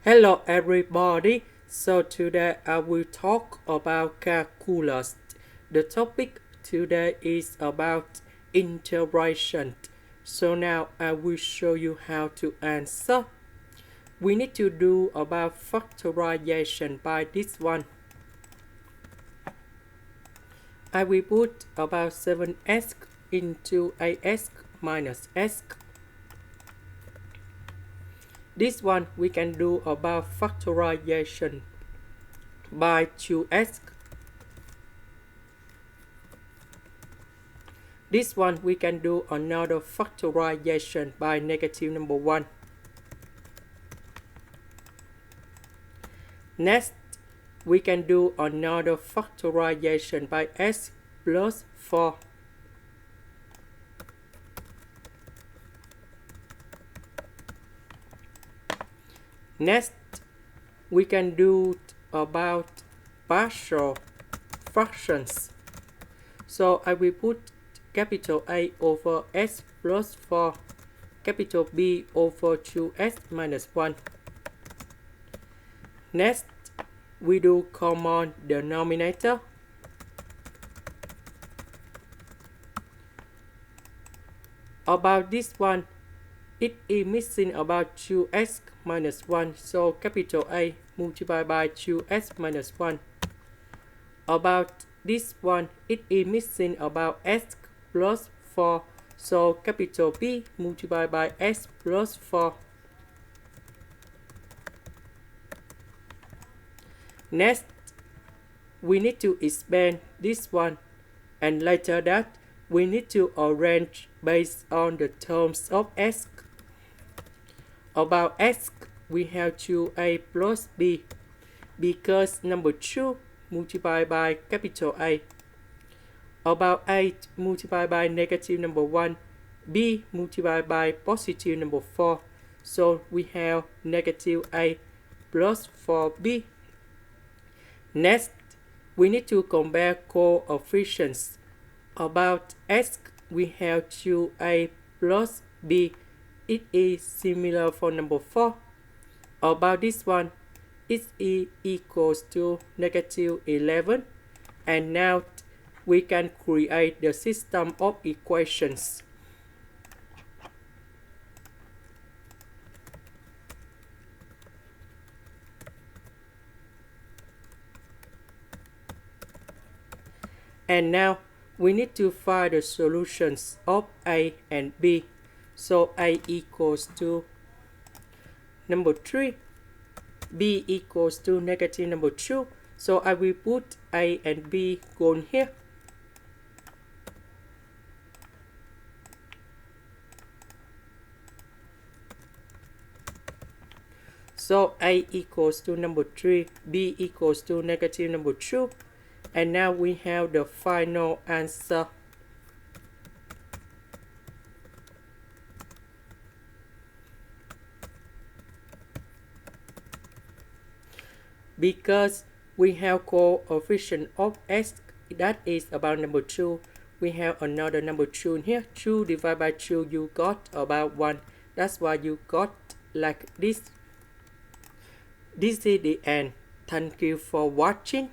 Hello everybody, so today I will talk about calculus. The topic today is about integration. So now I will show you how to answer. We need to do about factorization by this one. I will put about 7s into as minus s. This one we can do about factorization by 2s. This one we can do another factorization by negative number 1. Next, we can do another factorization by s plus 4. Next, we can do about partial fractions. So I will put capital A over s plus 4, capital B over 2s minus 1. Next, we do common denominator. About this one, it is missing about 2s minus 1, so capital A multiplied by 2s minus 1. About this one, it is missing about s plus 4, so capital B multiplied by s plus 4. Next, we need to expand this one, and later that we need to arrange based on the terms of s. About s, we have 2a plus b, because number 2 multiplied by capital A. About 8 multiplied by negative number 1, b multiplied by positive number 4, so we have negative a plus 4b. Next, we need to compare coefficients. About s, we have 2a plus b. It is similar for number 4. About this one, it is equals to negative 11. And now we can create the system of equations. And now we need to find the solutions of A and B. So A equals to number 3, B equals to negative number 2. So I will put A and B going here. So A equals to number 3, B equals to negative number 2. And now we have the final answer. Because we have coefficient of s, that is about number 2. We have another number 2 in here. 2 divided by 2, you got about 1. That's why you got like this. This is the end. Thank you for watching.